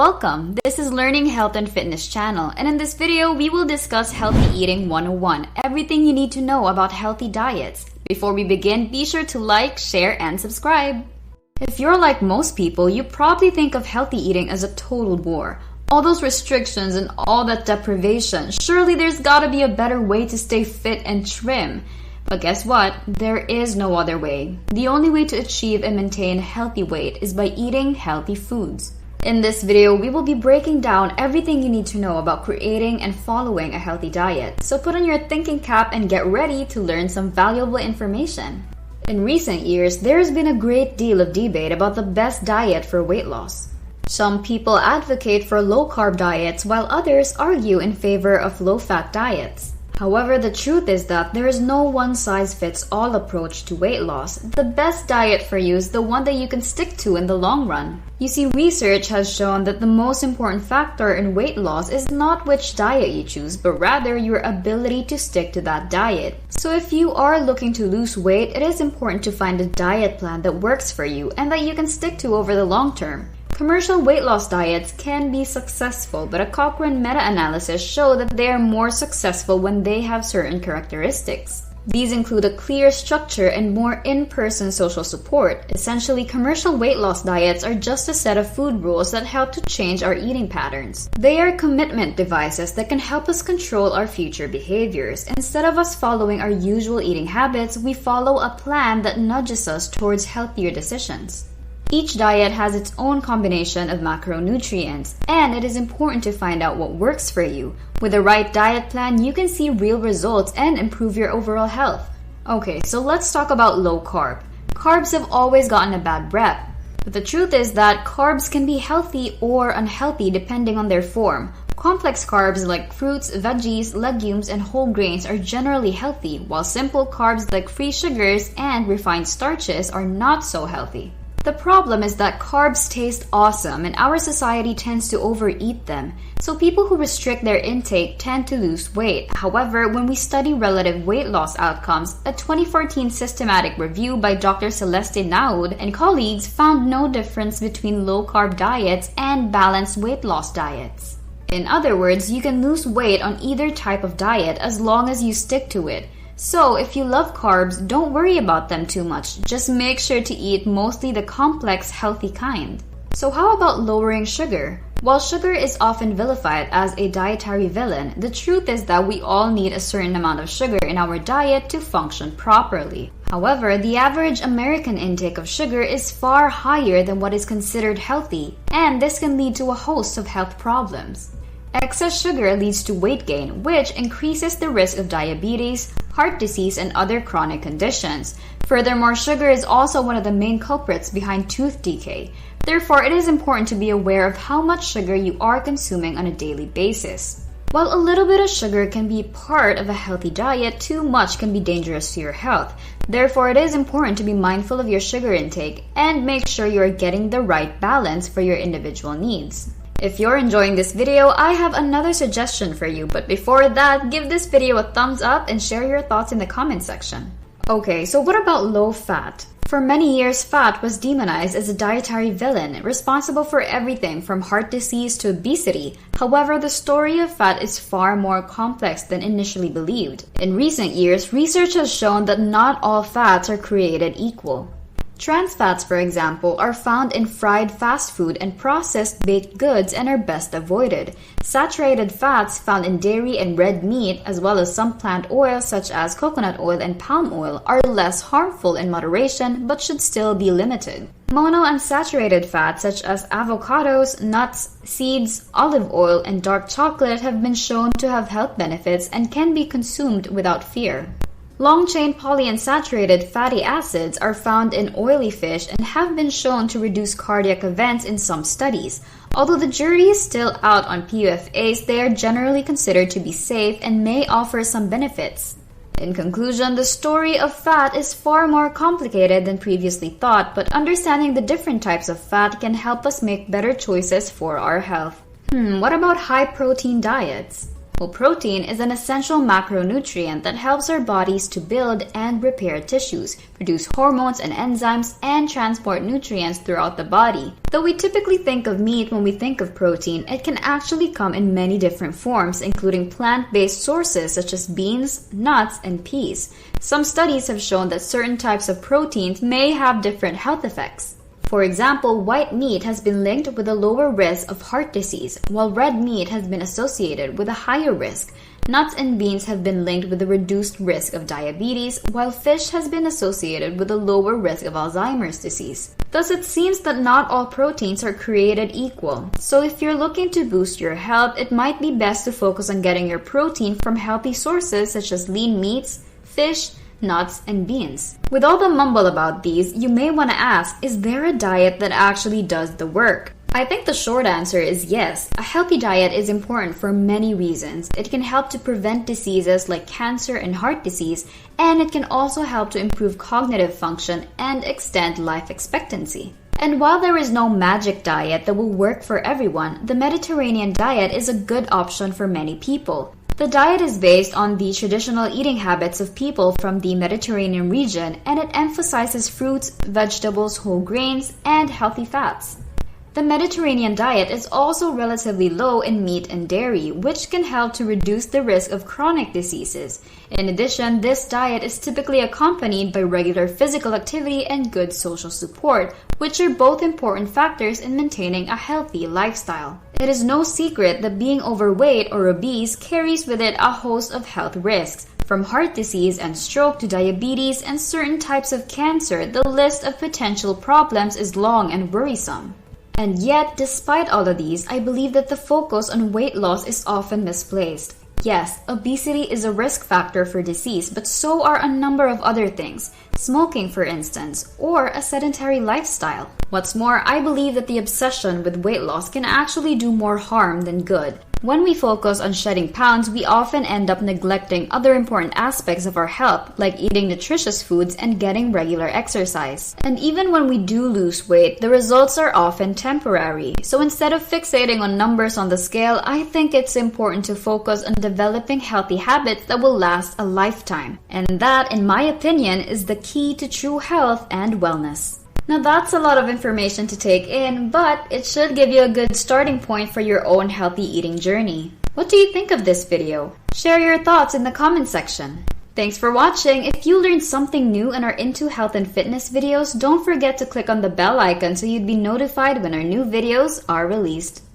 Welcome! This is Learning Health and Fitness channel, and in this video, we will discuss Healthy Eating 101, everything you need to know about healthy diets. Before we begin, be sure to like, share, and subscribe. If you're like most people, you probably think of healthy eating as a total bore. All those restrictions and all that deprivation, surely there's gotta be a better way to stay fit and trim. But guess what? There is no other way. The only way to achieve and maintain healthy weight is by eating healthy foods. In this video, we will be breaking down everything you need to know about creating and following a healthy diet. So put on your thinking cap and get ready to learn some valuable information. In recent years, there has been a great deal of debate about the best diet for weight loss. Some people advocate for low-carb diets while others argue in favor of low-fat diets. However, the truth is that there is no one-size-fits-all approach to weight loss. The best diet for you is the one that you can stick to in the long run. You see, research has shown that the most important factor in weight loss is not which diet you choose, but rather your ability to stick to that diet. So if you are looking to lose weight, it is important to find a diet plan that works for you and that you can stick to over the long term. Commercial weight loss diets can be successful, but a Cochrane meta-analysis show that they are more successful when they have certain characteristics. These include a clear structure and more in-person social support. Essentially, commercial weight loss diets are just a set of food rules that help to change our eating patterns. They are commitment devices that can help us control our future behaviors. Instead of us following our usual eating habits, we follow a plan that nudges us towards healthier decisions. Each diet has its own combination of macronutrients, and it is important to find out what works for you. With the right diet plan, you can see real results and improve your overall health. Okay, so let's talk about low carb. Carbs have always gotten a bad rep, but the truth is that carbs can be healthy or unhealthy depending on their form. Complex carbs like fruits, veggies, legumes, and whole grains are generally healthy, while simple carbs like free sugars and refined starches are not so healthy. The problem is that carbs taste awesome and our society tends to overeat them, so people who restrict their intake tend to lose weight. However, when we study relative weight loss outcomes, a 2014 systematic review by Dr. Celeste Naud and colleagues found no difference between low-carb diets and balanced weight loss diets. In other words, you can lose weight on either type of diet as long as you stick to it. So, if you love carbs, don't worry about them too much. Just make sure to eat mostly the complex, healthy kind. So how about lowering sugar? While sugar is often vilified as a dietary villain, the truth is that we all need a certain amount of sugar in our diet to function properly. However, the average American intake of sugar is far higher than what is considered healthy, and this can lead to a host of health problems. Excess sugar leads to weight gain, which increases the risk of diabetes, heart disease, and other chronic conditions. Furthermore, sugar is also one of the main culprits behind tooth decay. Therefore, it is important to be aware of how much sugar you are consuming on a daily basis. While a little bit of sugar can be part of a healthy diet, too much can be dangerous to your health. Therefore, it is important to be mindful of your sugar intake and make sure you are getting the right balance for your individual needs. If you're enjoying this video, I have another suggestion for you, but before that, give this video a thumbs up and share your thoughts in the comment section. Okay, so what about low fat? For many years, fat was demonized as a dietary villain, responsible for everything from heart disease to obesity. However, the story of fat is far more complex than initially believed. In recent years, research has shown that not all fats are created equal. Trans fats, for example, are found in fried fast food and processed baked goods and are best avoided. Saturated fats found in dairy and red meat, as well as some plant oils such as coconut oil and palm oil, are less harmful in moderation but should still be limited. Monounsaturated fats such as avocados, nuts, seeds, olive oil, and dark chocolate have been shown to have health benefits and can be consumed without fear. Long-chain polyunsaturated fatty acids are found in oily fish and have been shown to reduce cardiac events in some studies. Although the jury is still out on PUFAs, they are generally considered to be safe and may offer some benefits. In conclusion, the story of fat is far more complicated than previously thought, but understanding the different types of fat can help us make better choices for our health. What about high-protein diets? Well, protein is an essential macronutrient that helps our bodies to build and repair tissues, produce hormones and enzymes, and transport nutrients throughout the body. Though we typically think of meat when we think of protein, it can actually come in many different forms, including plant-based sources such as beans, nuts, and peas. Some studies have shown that certain types of proteins may have different health effects. For example, white meat has been linked with a lower risk of heart disease, while red meat has been associated with a higher risk. Nuts and beans have been linked with a reduced risk of diabetes, while fish has been associated with a lower risk of Alzheimer's disease. Thus, it seems that not all proteins are created equal. So if you're looking to boost your health, it might be best to focus on getting your protein from healthy sources such as lean meats, fish, nuts, and beans. With all the mumble about these, you may want to ask, is there a diet that actually does the work? I think the short answer is yes. A healthy diet is important for many reasons. It can help to prevent diseases like cancer and heart disease, and it can also help to improve cognitive function and extend life expectancy. And while there is no magic diet that will work for everyone, the Mediterranean diet is a good option for many people. The diet is based on the traditional eating habits of people from the Mediterranean region, and it emphasizes fruits, vegetables, whole grains, and healthy fats. The Mediterranean diet is also relatively low in meat and dairy, which can help to reduce the risk of chronic diseases. In addition, this diet is typically accompanied by regular physical activity and good social support, which are both important factors in maintaining a healthy lifestyle. It is no secret that being overweight or obese carries with it a host of health risks. From heart disease and stroke to diabetes and certain types of cancer, the list of potential problems is long and worrisome. And yet, despite all of these, I believe that the focus on weight loss is often misplaced. Yes, obesity is a risk factor for disease, but so are a number of other things. Smoking, for instance, or a sedentary lifestyle. What's more, I believe that the obsession with weight loss can actually do more harm than good. When we focus on shedding pounds, we often end up neglecting other important aspects of our health, like eating nutritious foods and getting regular exercise. And even when we do lose weight, the results are often temporary. So instead of fixating on numbers on the scale, I think it's important to focus on developing healthy habits that will last a lifetime. And that, in my opinion, is the key to true health and wellness. Now that's a lot of information to take in, but it should give you a good starting point for your own healthy eating journey. What do you think of this video? Share your thoughts in the comment section. Thanks for watching. If you learned something new and are into health and fitness videos, don't forget to click on the bell icon so you'd be notified when our new videos are released.